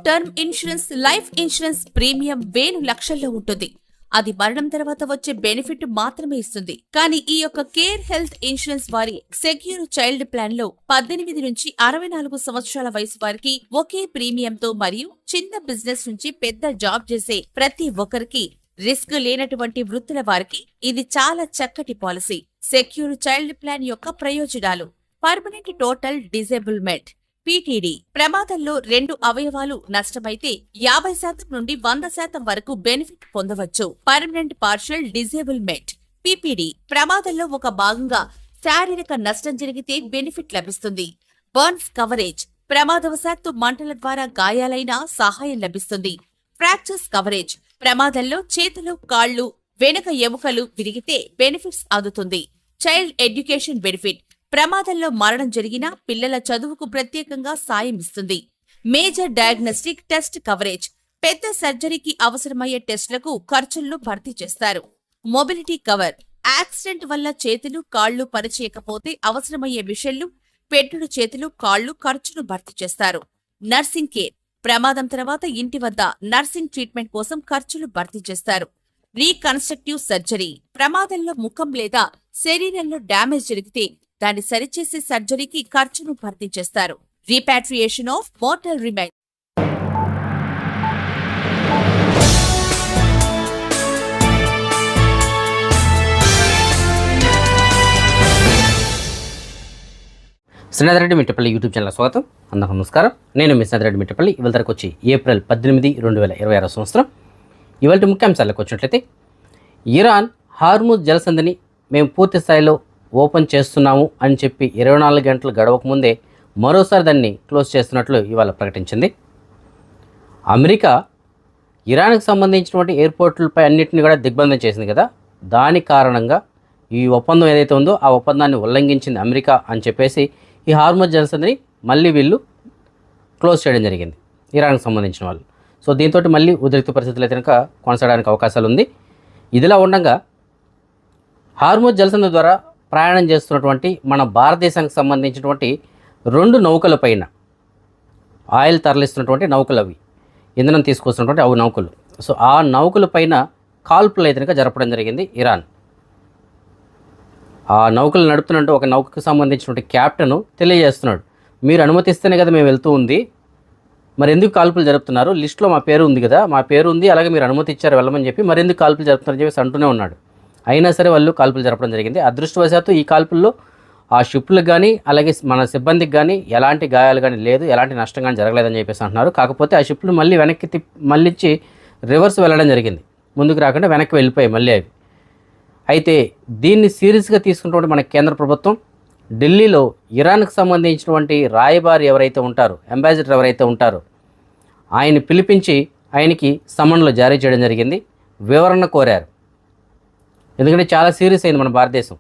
Term insurance life insurance premium వేలు లక్షల్లో ఉంటుంది. అది మరణం తర్వాత వచ్చే బెనిఫిట్ మాత్రమే ఇస్తుంది. కానీ ఈ యొక్క కేర్ హెల్త్ ఇన్సూరెన్స్ వారి సెక్యూర్ చైల్డ్ ప్లాన్ లో 18 నుంచి 64 సంవత్సరాల వయసు వారికి ఒకే ప్రీమియంతో మరియు చిన్న బిజినెస్ నుంచి పెద్ద జాబ్ చేసే ప్రతి ఒక్కరికి రిస్క్ లేనటువంటి వృత్తుల వారికి ఇది చాలా చక్కటి పాలసీ. సెక్యూర్ చైల్డ్ ప్లాన్ యొక్క ప్రయోజనాలు: పర్మనెంట్ టోటల్ డిజేబుల్మెంట్ పీటీడీ. ప్రమాదంలో 2 అవయవాలు నష్టమైతే 50% నుండి 100% వరకు బెనిఫిట్ పొందవచ్చు. Permanent partial disablement PPD. ప్రమాదంలో ఒక భాగంగా శారీరక నష్టం జరిగితే బెనిఫిట్ లభిస్తుంది. Burns coverage. ప్రమాదవశాత్తు మంటల ద్వారా గాయాలైన సహాయం లభిస్తుంది. Fractures coverage. ప్రమాదంలో చేతులు, కాళ్లు, వెనుక ఎముకలు విరిగితే బెనిఫిట్స్ అందుతుంది. Child education benefit. ప్రమాదంలో మరణం జరిగినా పిల్లల చదువుకు ప్రత్యేకంగా సాయం ఇస్తుంది. Major diagnostic test coverage. పెద్ద సర్జరీకి అవసరమయ్యే టెస్టులకు ఖర్చులను భర్తీ చేస్తారు. Mobility cover. యాక్సిడెంట్ వల్ల చేతులు, కాళ్లు పనిచేయకపోతే అవసరమయ్యే విషయంలో పెట్టుడు చేతులు, కాళ్లు ఖర్చును భర్తీ చేస్తారు. Nursing care. ప్రమాదం తర్వాత ఇంటి వద్ద నర్సింగ్ ట్రీట్మెంట్ కోసం ఖర్చులు భర్తీ చేస్తారు. Reconstructive surgery. ప్రమాదంలో ముఖం లేదా శరీరంలో డ్యామేజ్ జరిగితే దాన్ని సరిచేసే సర్జరీకి ఖర్చును భర్తీ చేస్తారు. Repatriation of mortal remains. Srinatha Reddy Mittapalli YouTube channel స్వాగతం. అందరికీ నమస్కారం. నేను మీ శ్రీనాథరెడ్డి మిట్టపల్లి. ఇవాళ ధరకు వచ్చి ఏప్రిల్ 18, 2026 సంవత్సరం. ఇవాళ ముఖ్యాంశాలకు వచ్చినట్లయితే, ఇరాన్ హార్ముజ్ జలసంధిని మేము పూర్తి స్థాయిలో ఓపెన్ చేస్తున్నాము అని చెప్పి 24 గంటలు గడవక ముందే మరోసారి దాన్ని క్లోజ్ చేస్తున్నట్లు ఇవాళ ప్రకటించింది. అమెరికా ఇరాన్కి సంబంధించినటువంటి ఎయిర్పోర్టులపై అన్నింటినీ కూడా దిగ్బంధం చేసింది కదా, దాని కారణంగా ఈ ఒప్పందం ఏదైతే ఉందో ఆ ఒప్పందాన్ని ఉల్లంఘించింది అమెరికా అని చెప్పేసి ఈ హార్ముజ్ జలసంధిని మళ్ళీ వీళ్ళు క్లోజ్ చేయడం జరిగింది, ఇరాన్కి సంబంధించిన వాళ్ళు. సో దీంతో మళ్ళీ ఉద్రిక్త పరిస్థితులు అయితే కనుక కొనసాగడానికి అవకాశాలు ఉంది. ఇదిలా ఉండగా హార్ముజ్ జలసంధి ద్వారా ప్రయాణం చేస్తున్నటువంటి మన భారతదేశానికి సంబంధించినటువంటి 2 నౌకలపైన ఆయిల్ తరలిస్తున్నటువంటి నౌకలు, అవి ఇంధనం తీసుకొస్తున్నటువంటి అవి నౌకలు. సో ఆ నౌకలపైన కాల్పులు అయితే కనుక జరపడం జరిగింది ఇరాన్. ఆ నౌకలు నడుపుతున్నట్టు ఒక నౌకకు సంబంధించినటువంటి క్యాప్టెన్ తెలియజేస్తున్నాడు, మీరు అనుమతిస్తేనే కదా మేము వెళ్తూ ఉంది, మరి ఎందుకు కాల్పులు జరుపుతున్నారు, లిస్టులో మా పేరు ఉంది కదా, మా పేరు ఉంది, అలాగే మీరు అనుమతి ఇచ్చారు వెళ్ళమని చెప్పి మరి ఎందుకు కాల్పులు జరుపుతున్నారని చెప్పేసి అంటూనే ఉన్నాడు. అయినా సరే వాళ్ళు కాల్పులు జరపడం జరిగింది. అదృష్టవశాత్తు ఈ కాల్పుల్లో ఆ షిప్లకు కానీ అలాగే మన సిబ్బందికి కానీ ఎలాంటి గాయాలు కానీ లేదు, ఎలాంటి నష్టం కానీ జరగలేదని చెప్పేసి అంటున్నారు. కాకపోతే ఆ షిప్లు మళ్ళీ వెనక్కి మళ్ళించి రివర్స్ వెళ్ళడం జరిగింది, ముందుకు రాకుండా వెనక్కి వెళ్ళిపోయాయి మళ్ళీ అవి. అయితే దీన్ని సీరియస్గా తీసుకున్నటువంటి మన కేంద్ర ప్రభుత్వం ఢిల్లీలో ఇరాన్కి సంబంధించినటువంటి రాయబారి ఎవరైతే ఉంటారో, అంబాసిడర్ ఎవరైతే ఉంటారో ఆయన పిలిపించి ఆయనకి సమన్లు జారీ చేయడం జరిగింది, వివరణ కోరారు. ఎందుకంటే చాలా సీరియస్ అయింది మన భారతదేశం.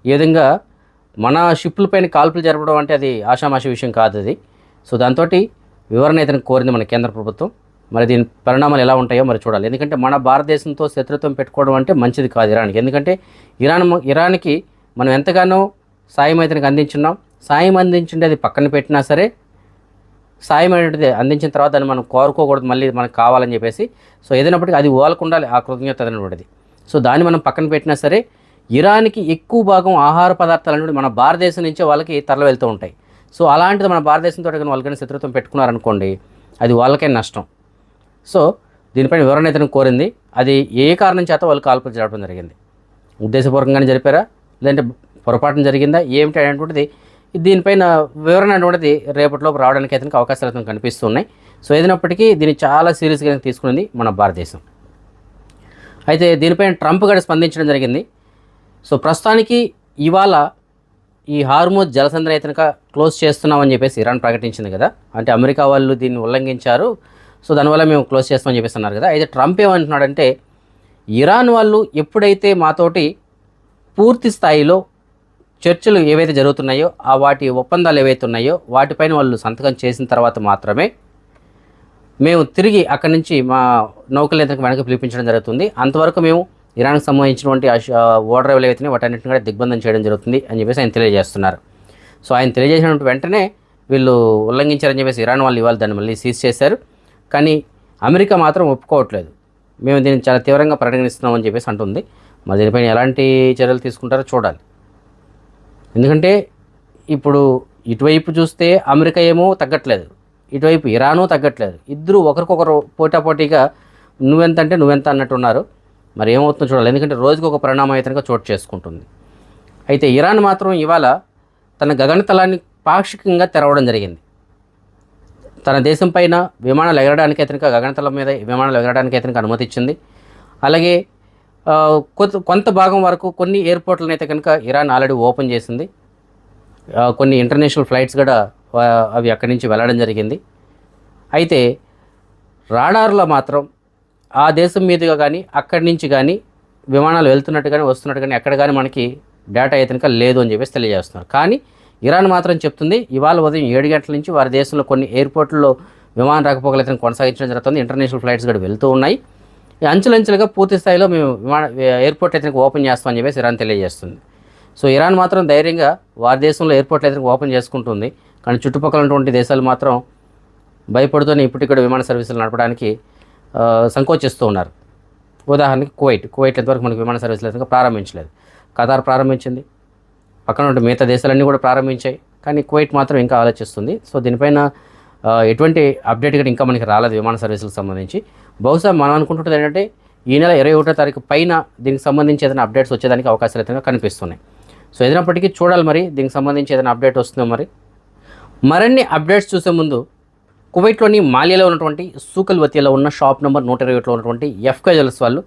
ఈ విధంగా మన షిప్ల పైన కాల్పులు జరపడం అంటే అది ఆషామాషి విషయం కాదు అది. సో దాంతో వివరణ అయితే కోరింది మన కేంద్ర ప్రభుత్వం. మరి దీని పరిణామాలు ఎలా ఉంటాయో మరి చూడాలి. ఎందుకంటే మన భారతదేశంతో శత్రుత్వం పెట్టుకోవడం అంటే మంచిది కాదు ఇరాన్కి. ఎందుకంటే ఇరాన్కి మనం ఎంతగానో సాయం అయితే అందించున్నాం. సాయం అందించుంటే అది పక్కన పెట్టినా సరే సాయం అనేటిది అందించిన తర్వాత దాన్ని మనం కోరుకోకూడదు, మళ్ళీ మనకు కావాలని చెప్పేసి. సో ఏదైనప్పటికీ అది ఓలకుండాలి ఆ కృతజ్ఞత అనేటువంటిది. సో దాన్ని మనం పక్కన పెట్టినా సరే ఇరాన్కి ఎక్కువ భాగం ఆహార పదార్థాలు అనేవి మన భారతదేశం నుంచే వాళ్ళకి తరలి వెళ్తూ ఉంటాయి. సో అలాంటిది మన భారతదేశంతో కానీ వాళ్ళకైనా శత్రుత్వం పెట్టుకున్నారనుకోండి, అది వాళ్ళకే నష్టం. సో దీనిపైన వివరణ అయితే కోరింది. అది ఏ కారణం చేత వాళ్ళు కాల్పులు జరపడం జరిగింది, ఉద్దేశపూర్వకంగానే జరిపారా లేదంటే పొరపాటున జరిగిందా ఏమిటి అనేటువంటిది దీనిపైన వివరణ అనేటువంటిది రేపటిలోపు రావడానికి అయితే అవకాశాలు అయితే కనిపిస్తున్నాయి. సో ఏదైనప్పటికీ దీన్ని చాలా సీరియస్గా తీసుకున్నది మన భారతదేశం. అయితే దీనిపైన ట్రంప్ కూడా స్పందించడం జరిగింది. సో ప్రస్తుతానికి ఇవాళ ఈ హార్ముజ్ జలసంధిని అయితే క్లోజ్ చేస్తున్నామని చెప్పేసి ఇరాన్ ప్రకటించింది కదా, అంటే అమెరికా వాళ్ళు దీన్ని ఉల్లంఘించారు, సో దానివల్ల మేము క్లోజ్ చేస్తామని చెప్పేసి అన్నారు కదా. అయితే ట్రంప్ ఏమంటున్నాడంటే, ఇరాన్ వాళ్ళు ఎప్పుడైతే మాతోటి పూర్తి స్థాయిలో చర్చలు ఏవైతే జరుగుతున్నాయో ఆ వాటి ఒప్పందాలు ఏవైతే ఉన్నాయో వాటిపైన వాళ్ళు సంతకం చేసిన తర్వాత మాత్రమే మేము తిరిగి అక్కడి నుంచి మా నౌకలు వెనక్కి పిలిపించడం జరుగుతుంది, అంతవరకు మేము ఇరాన్కి సంబంధించినటువంటి ఓడరేవులు ఏవైతే వాటన్నింటిని కూడా దిగ్బంధం చేయడం జరుగుతుంది అని చెప్పేసి ఆయన తెలియజేస్తున్నారు. సో ఆయన తెలియజేసినటువంటి వెంటనే వీళ్ళు ఉల్లంఘించారని చెప్పేసి ఇరాన్ వాళ్ళు ఇవాళ దాన్ని మళ్ళీ సీజ్ చేశారు. కానీ అమెరికా మాత్రం ఒప్పుకోవట్లేదు. మేము దీన్ని చాలా తీవ్రంగా పరిగణిస్తున్నామని చెప్పేసి అంటుంది. మరి దీనిపైన ఎలాంటి చర్యలు తీసుకుంటారో చూడాలి. ఎందుకంటే ఇప్పుడు ఇటువైపు చూస్తే అమెరికా ఏమో తగ్గట్లేదు, ఇటువైపు ఇరాను తగ్గట్లేదు. ఇద్దరు ఒకరికొకరు పోటాపోటీగా నువ్వెంత అంటే నువ్వెంత అన్నట్టు ఉన్నారు. మరి ఏమవుతుందో చూడాలి. ఎందుకంటే రోజుకి ఒక పరిణామం చోటు చేసుకుంటుంది. అయితే ఇరాన్ మాత్రం ఇవాళ తన గగనతలాన్ని పాక్షికంగా తెరవడం జరిగింది. తన దేశం పైన విమానాలు ఎగరడానికి గగనతలం మీద విమానాలు ఎగరడానికి అనుమతి ఇచ్చింది. అలాగే కొంత భాగం వరకు కొన్ని ఎయిర్పోర్ట్లను అయితే కనుక ఇరాన్ ఆల్రెడీ ఓపెన్ చేసింది. కొన్ని ఇంటర్నేషనల్ ఫ్లైట్స్ కూడా అవి అక్కడి నుంచి వెళ్ళడం జరిగింది. అయితే రాడార్లో మాత్రం ఆ దేశం మీదుగా కానీ అక్కడి నుంచి కానీ విమానాలు వెళ్తున్నట్టు కానీ వస్తున్నట్టు కానీ ఎక్కడ కానీ మనకి డేటా అయితే కనుక లేదు అని చెప్పేసి తెలియజేస్తున్నారు. కానీ ఇరాన్ మాత్రం చెప్తుంది ఇవాళ ఉదయం 7 గంటల నుంచి వారి దేశంలో కొన్ని ఎయిర్పోర్ట్లో విమాన రాకపోకలు కొనసాగించడం జరుగుతుంది. ఇంటర్నేషనల్ ఫ్లైట్స్ కూడా వెళ్తూ ఉన్నాయి. అంచెలంచెలుగా పూర్తి స్థాయిలో మేము ఎయిర్పోర్ట్ అయితే ఓపెన్ చేస్తామని చెప్పేసి ఇరాన్ తెలియజేస్తుంది. సో ఇరాన్ మాత్రం ధైర్యంగా వారి దేశంలో ఎయిర్పోర్ట్లు అయితే ఓపెన్ చేసుకుంటుంది. కానీ చుట్టుపక్కల ఉన్నటువంటి దేశాలు మాత్రం భయపడుతూనే ఇప్పటికి కూడా విమాన సర్వీసులు నడపడానికి సంకోచిస్తూ ఉన్నారు. ఉదాహరణకి కువైట్ ఎంతవరకు మనకు విమాన సర్వీసులు అయితే ప్రారంభించలేదు. ఖతార్ ప్రారంభించింది, పక్కన ఉంటే మిగతా దేశాలన్నీ కూడా ప్రారంభించాయి. కానీ కువైట్ మాత్రం ఇంకా ఆలోచిస్తుంది. సో దీనిపైన ఎటువంటి అప్డేట్ కూడా ఇంకా మనకి రాలేదు విమాన సర్వీసులకు సంబంధించి. బహుశా మనం అనుకుంటున్నది ఏంటంటే ఈ నెల 21వ తారీఖు పైన దీనికి సంబంధించి ఏదైనా అప్డేట్స్ వచ్చేదానికి అవకాశాలు అయితే కనిపిస్తున్నాయి. సో ఏదైనప్పటికీ చూడాలి మరి దీనికి సంబంధించి ఏదైనా అప్డేట్ వస్తుందో. మరిన్ని అప్డేట్స్ చూసే ముందు కువైట్లోని మాలియాలో ఉన్నటువంటి సూకల్వతియాలో ఉన్న షాప్ నెంబర్ 121లో ఉన్నటువంటి ఎఫ్కే జ్యువెలర్స్ వాళ్ళు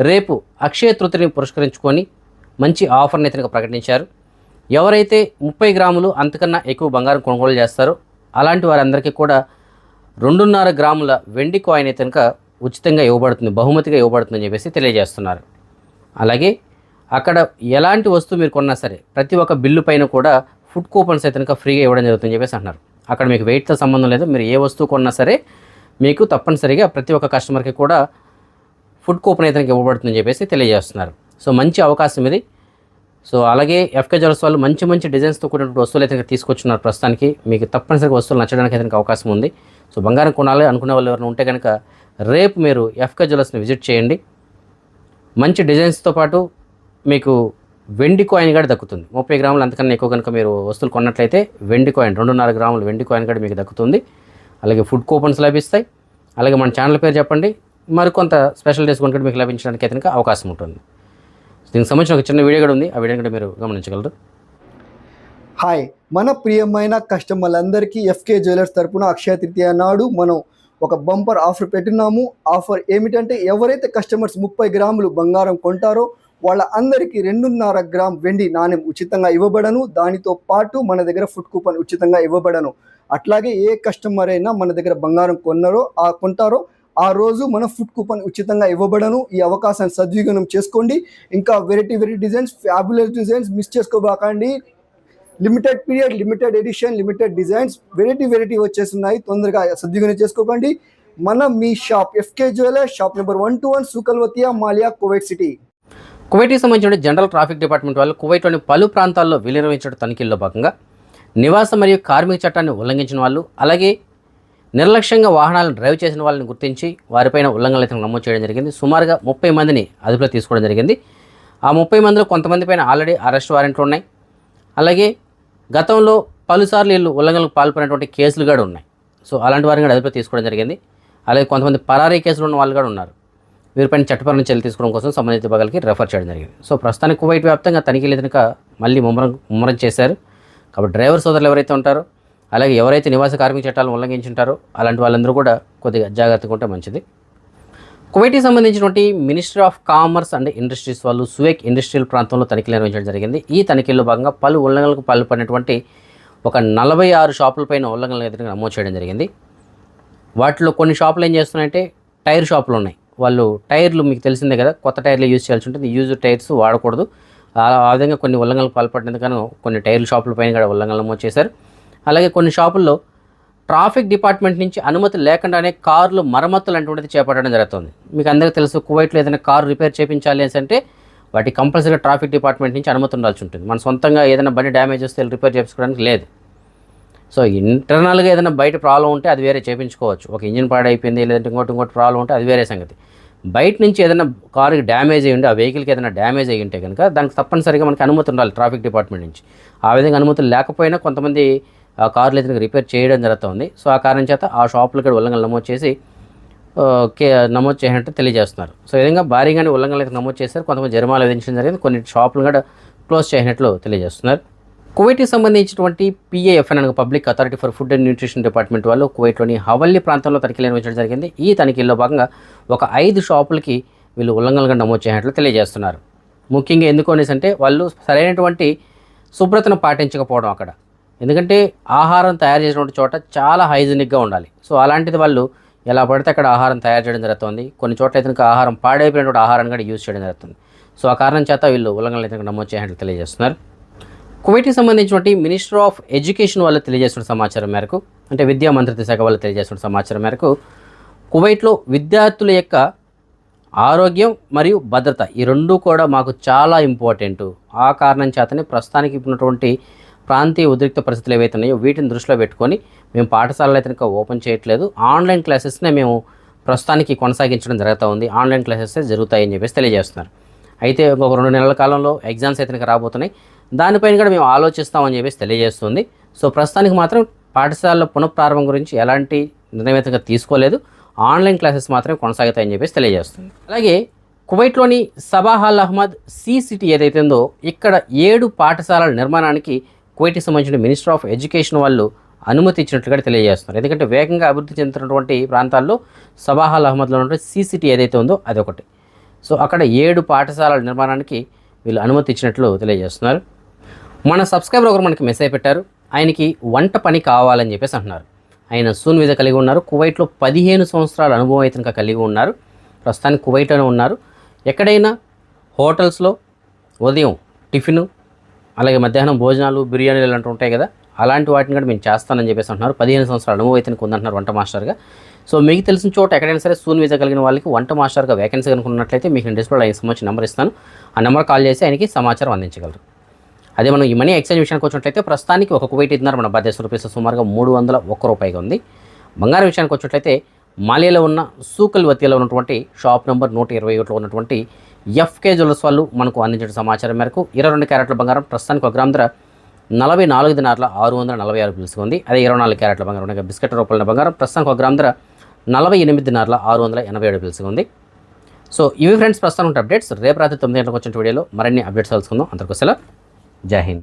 రేపు అక్షయ తృతీయని పురస్కరించుకొని మంచి ఆఫర్ని అయితే ప్రకటించారు. ఎవరైతే 30 గ్రాములు అంతకన్నా ఎక్కువ బంగారం కొనుగోలు చేస్తారో అలాంటి వారందరికీ కూడా 2.5 గ్రాముల వెండి కాయిన్ అయితే కనుక ఉచితంగా ఇవ్వబడుతుంది, బహుమతిగా ఇవ్వబడుతుందని చెప్పేసి తెలియజేస్తున్నారు. అలాగే అక్కడ ఎలాంటి వస్తువు మీరు కొన్నా సరే ప్రతి ఒక్క బిల్లు పైన కూడా ఫుడ్ కూపన్స్ అయితే కనుక ఫ్రీగా ఇవ్వడం జరుగుతుందని చెప్పేసి అంటున్నారు. అక్కడ మీకు వెయిట్తో సంబంధం లేదు, మీరు ఏ వస్తువు కొన్నా సరే మీకు తప్పనిసరిగా ప్రతి ఒక్క కస్టమర్కి కూడా ఫుడ్ కూపన్ అయితే ఇవ్వబడుతుందని చెప్పేసి తెలియజేస్తున్నారు. సో మంచి అవకాశం ఇది. సో అలాగే ఎఫ్కే జ్యువెలర్స్ వాళ్ళు మంచి మంచి డిజైన్స్తో కూడినటువంటి వస్తువులు అయితే తీసుకొచ్చున్నారు. ప్రస్తుతానికి మీకు తప్పనిసరిగా వస్తువులు నచ్చడానికి అయితే అవకాశం ఉంది. సో బంగారం కొనాలి అనుకునే వాళ్ళు ఎవరైనా ఉంటే కనుక రేపు మీరు ఎఫ్కే జ్యువెలర్స్ని విజిట్ చేయండి. మంచి డిజైన్స్తో పాటు మీకు వెండి కాయిన్ కూడా దక్కుతుంది. 30 గ్రాములు అంతకన్నా ఎక్కువ కనుక మీరు వస్తువులు కొన్నట్లయితే వెండి కాయిన్ 2.5 గ్రాములు వెండి కాయిన్ కూడా మీకు దక్కుతుంది. అలాగే ఫుడ్ కూపన్స్ లభిస్తాయి. అలాగే మన ఛానల్ పేరు చెప్పండి, మరికొంత స్పెషల్ డిస్కౌంట్ కూడా మీకు లభించడానికి అయితే అవకాశం ఉంటుంది. దీనికి సంబంధించిన ఒక చిన్న వీడియో కూడా ఉంది, ఆ వీడియో కూడా మీరు గమనించగలరు. హాయ్, మన ప్రియమైన కస్టమర్లందరికీ ఎఫ్కే జ్యువెలర్స్ తరపున అక్షయ తృతీయ నాడు మనం ఒక బంపర్ ఆఫర్ పెట్టినాము. ఆఫర్ ఏమిటంటే ఎవరైతే కస్టమర్స్ 30 గ్రాములు బంగారం కొంటారో వాళ్ళ అందరికీ 2.5 గ్రామ్ వెండి నాణ్యం ఉచితంగా ఇవ్వబడను. దానితో పాటు మన దగ్గర ఫుడ్ కూపన్ ఉచితంగా ఇవ్వబడను. అట్లాగే ఏ కస్టమర్ అయినా మన దగ్గర బంగారం కొంటారో ఆ రోజు మన ఫుడ్ కూపన్ ఉచితంగా ఇవ్వబడను. ఈ అవకాశాన్ని సద్వినియోగం చేసుకోండి. ఇంకా variety designs, fabulous designs miss చేసుకోబాకండి. Limited period, limited edition, limited designs variety వచ్చేస్తున్నాయి. తొందరగా సద్వినియోగం చేసుకోకండి. మీ shop FK jewellers, shop number 121 సూకల్వతియా, మాలియా, కువైట్ సిటీ. కువైట్కి సంబంధించిన జనరల్ ట్రాఫిక్ డిపార్ట్మెంట్ వాళ్ళు కువైట్లోని పలు ప్రాంతాల్లో విలీనమించిన తనిఖీల్లో భాగంగా నివాస మరియు కార్మిక చట్టాన్ని ఉల్లంఘించిన వాళ్ళు, అలాగే నిర్లక్ష్యంగా వాహనాలను డ్రైవ్ చేసిన వాళ్ళని గుర్తించి వారిపైన ఉల్లంఘనలు అయితే నమోదు చేయడం జరిగింది. సుమారుగా 30 మందిని అదుపులో తీసుకోవడం జరిగింది. ఆ 30 మందిలో కొంతమంది పైన ఆల్రెడీ అరెస్ట్ వారెంట్లు ఉన్నాయి. అలాగే గతంలో పలుసార్లు వీళ్ళు ఉల్లంఘనలకు పాల్పడినటువంటి కేసులు కూడా ఉన్నాయి. సో అలాంటి వారిని కూడా అదుపులో తీసుకోవడం జరిగింది. అలాగే కొంతమంది పరారీ కేసులు ఉన్న వాళ్ళు కూడా ఉన్నారు. వీరిపైన చట్టపరమైన చర్యలు తీసుకోవడం కోసం సంబంధిత విభాగాలకి రెఫర్ చేయడం జరిగింది. సో ప్రస్తుతానికి కువైట్ వ్యాప్తంగా తనిఖీలు కనుక మళ్ళీ ముమ్మరం చేశారు. కాబట్టి డ్రైవర్ సోదరులు ఎవరైతే ఉంటారో, అలాగే ఎవరైతే నివాస కార్మిక చట్టాలను ఉల్లంఘించుంటారో అలాంటి వాళ్ళందరూ కూడా కొద్దిగా జాగ్రత్తగా ఉంటే మంచిది. కువైట్కి సంబంధించినటువంటి ministry of commerce and industries వాళ్ళు సువేక్ ఇండస్ట్రియల్ ప్రాంతంలో తనిఖీలు నిర్వహించడం జరిగింది. ఈ తనిఖీల్లో భాగంగా పలు ఉల్లంఘనలకు పాల్పడినటువంటి ఒక 46 షాపులపైన ఉల్లంఘనలు ఎదురుగా నమోదు చేయడం జరిగింది. వాటిలో కొన్ని షాపులు ఏం చేస్తున్నాయంటే టైర్ షాపులు ఉన్నాయి. వాళ్ళు టైర్లు మీకు తెలిసిందే కదా, కొత్త టైర్లు యూజ్ చేయాల్సి ఉంటుంది. యూజ్ టైర్స్ వాడకూడదు. ఆ విధంగా కొన్ని ఉల్లంఘనలు పాల్పడినందుకు కొన్ని టైర్ల షాపుల పైన కూడా ఉల్లంఘనలు నమోదు చేశారు. అలాగే కొన్ని షాపుల్లో ట్రాఫిక్ డిపార్ట్మెంట్ నుంచి అనుమతి లేకుండానే కార్లు మరమ్మతులు అటువంటిది చేపట్టడం జరుగుతుంది. మీకు అందరికీ తెలుసు, కువైట్లో ఏదైనా కారు రిపేర్ చేయించాలి అంటే వాటికి కంపల్సరీగా ట్రాఫిక్ డిపార్ట్మెంట్ నుంచి అనుమతి ఉండాల్సి ఉంటుంది. మన సొంతంగా ఏదైనా బండి డ్యామేజ్ వస్తే రిపేర్ చేసుకోవడానికి లేదు. సో ఇంటర్నల్గా ఏదైనా బయట ప్రాబ్లం ఉంటే అది వేరే చేయించుకోవచ్చు. ఒక ఇంజిన్ పాడైపోయింది లేదంటే ఇంకోటి ప్రాబ్లం ఉంటే అది వేరే సంగతి. బయట నుంచి ఏదైనా కారుకి డ్యామేజ్ అయ్యి ఉండి ఆ వెహికల్కి ఏదైనా డ్యామేజ్ అయ్యి ఉంటే కనుక దానికి తప్పనిసరిగా మనకి అనుమతి ఉండాలి ట్రాఫిక్ డిపార్ట్మెంట్ నుంచి. ఆ విధంగా అనుమతులు లేకపోయినా కొంతమంది ఆ కార్లు ఏదైనా రిపేర్ చేయడం జరుగుతుంది. సో ఆ కారణం చేత ఆ షాపులకి ఉల్లంఘనలు నమోదు చేసి నమోదు చేసినట్టు తెలియజేస్తున్నారు. సో ఈ విధంగా భారీగానే ఉల్లంఘనలు అయితే నమోదు చేశారు. కొంతమంది జరిమానాలు విధించడం జరిగింది. కొన్ని షాపులు కూడా క్లోజ్ చేసినట్లు తెలియజేస్తున్నారు. కువైట్కి సంబంధించినటువంటి PAFN అనగా public authority for food and nutrition department వాళ్ళు కువైట్లోని హవల్లీ ప్రాంతంలో తనిఖీలు నిర్వహించడం జరిగింది. ఈ తనిఖీల్లో భాగంగా ఒక 5 షాపులకి వీళ్ళు ఉల్లంఘనలుగా నమోదు చేసినట్లు తెలియజేస్తున్నారు. ముఖ్యంగా ఎందుకు అనేసి అంటే వాళ్ళు సరైనటువంటి శుభ్రతను పాటించకపోవడం అక్కడ. ఎందుకంటే ఆహారం తయారు చేసినటువంటి చోట చాలా హైజీనిక్గా ఉండాలి. సో అలాంటిది వాళ్ళు ఎలా పడితే అక్కడ ఆహారం తయారు చేయడం జరుగుతుంది. కొన్ని చోట్ల అయితే ఆహారం పాడైపోయినటువంటి ఆహారాన్ని కూడా యూజ్ చేయడం జరుగుతుంది. సో ఆ కారణం చేత వీళ్ళు ఉల్లంఘనలు అయితే నమోదు చేసినట్లు తెలియజేస్తున్నారు. కువైట్కి సంబంధించినటువంటి మినిస్టర్ ఆఫ్ ఎడ్యుకేషన్ వాళ్ళు తెలియజేస్తున్న సమాచారం మేరకు, అంటే విద్యా మంత్రిత్వ శాఖ వాళ్ళు తెలియజేస్తున్న సమాచారం మేరకు, కువైట్లో విద్యార్థుల యొక్క ఆరోగ్యం మరియు భద్రత ఈ రెండూ కూడా మాకు చాలా ఇంపార్టెంటు. ఆ కారణం చేతనే ప్రస్తుతానికి ఉన్నటువంటి ప్రాంతీయ ఉద్రిక్త పరిస్థితులు ఏవైతే ఉన్నాయో వీటిని దృష్టిలో పెట్టుకొని మేము పాఠశాలలు అయితే ఇంకా ఓపెన్ చేయట్లేదు, ఆన్లైన్ క్లాసెస్నే మేము ప్రస్తుతానికి కొనసాగించడం జరుగుతూ ఉంది, ఆన్లైన్ క్లాసెస్ జరుగుతాయని చెప్పేసి తెలియజేస్తున్నారు. అయితే ఒక 2 నెలల కాలంలో ఎగ్జామ్స్ అయితే ఇంకా రాబోతున్నాయి, దానిపైన కూడా మేము ఆలోచిస్తామని చెప్పేసి తెలియజేస్తుంది. సో ప్రస్తుతానికి మాత్రం పాఠశాలల పునఃప్రారంభం గురించి ఎలాంటి నిర్ణయం తీసుకోలేదు, ఆన్లైన్ క్లాసెస్ మాత్రమే కొనసాగుతాయని చెప్పేసి తెలియజేస్తుంది. అలాగే కువైట్లోని సబాహ్ అల్ అహ్మద్ సిటీ ఏదైతే ఉందో ఇక్కడ 7 పాఠశాలల నిర్మాణానికి కువైట్కి సంబంధించిన మినిస్టర్ ఆఫ్ ఎడ్యుకేషన్ వాళ్ళు అనుమతి ఇచ్చినట్లుగా తెలియజేస్తున్నారు. ఎందుకంటే వేగంగా అభివృద్ధి చెందుతున్నటువంటి ప్రాంతాల్లో సబాహ్ అల్ అహ్మద్లో ఉన్నటువంటి సిటీ ఏదైతే ఉందో అదొకటి. సో అక్కడ 7 పాఠశాలల నిర్మాణానికి వీళ్ళు అనుమతి ఇచ్చినట్లు తెలియజేస్తున్నారు. మన సబ్స్క్రైబర్ ఒకరు మనకి మెసేజ్ పెట్టారు, ఆయనకి వంట పని కావాలని చెప్పేసి అంటున్నారు. ఆయన సూన్ వీసా కలిగి ఉన్నారు, కువైట్లో 15 సంవత్సరాల అనుభవం అయితే ఇంకా కలిగి ఉన్నారు, ప్రస్తుతానికి కువైట్లోనే ఉన్నారు. ఎక్కడైనా హోటల్స్లో ఉదయం టిఫిన్ అలాగే మధ్యాహ్నం భోజనాలు బిర్యానీలు ఇలాంటి ఉంటాయి కదా, అలాంటి వాటిని కూడా మేము చేస్తానని చెప్పేసి అంటున్నారు. 15 సంవత్సరాల అనుభవం అయితే ఉందంటున్నారు వంట మాస్టర్గా. సో మీకు తెలిసిన చోట ఎక్కడైనా సరే సూన్ వీసా కలిగిన వాళ్ళకి వంట మాస్టర్గా వేకెన్సీ కనుకున్నట్లయితే మీకు నేను డిస్ప్లేలో ఆయన సంబంధించిన నెంబర్ ఇస్తాను, ఆ నెంబర్ కాల్ చేసి ఆయనకి సమాచారం అందించగలరు. అదే మనం ఈ మనీ ఎక్స్చేంజ్ విషయానికి వచ్చినట్లయితే ప్రస్తుతానికి ఒక కువైట్ ఇద్దరు మన భారతదేశ రూపీస్ సుమారుగా 301 రూపాయిగా ఉంది. బంగారం విషయానికి వచ్చినట్లయితే మాలియాలో ఉన్న సూకల్ వతియాలో ఉన్నటువంటి షాప్ నెంబర్ 121లో ఉన్నటువంటి FK జ్యువెలర్స్ వాళ్ళు మనకు అందించిన సమాచారం మేరకు 22 క్యారెట్ల బంగారం ప్రస్తుతానికి 1 గ్రామ్ ధర 44 దినార్ల 646 పిలుసుగా ఉంది. అదే 24 క్యారెట్ల బంగారం ఉండగా బిస్కెట్ రూపాయల బంగారం ప్రస్తుతానికి 1 గ్రామ్ ధర 48 దినార్ల 687 పిలుసుగా ఉంది. సో ఇవి ఫ్రెండ్స్ ప్రస్తుతం ఉంటే అప్డేట్స్. రేపు రాత్రి 9 గంటలకు వచ్చిన వీడియోలో మరిన్ని అప్డేట్స్ తెలుసుకుందాం. అందరికీ సెలవు, జై హింద్.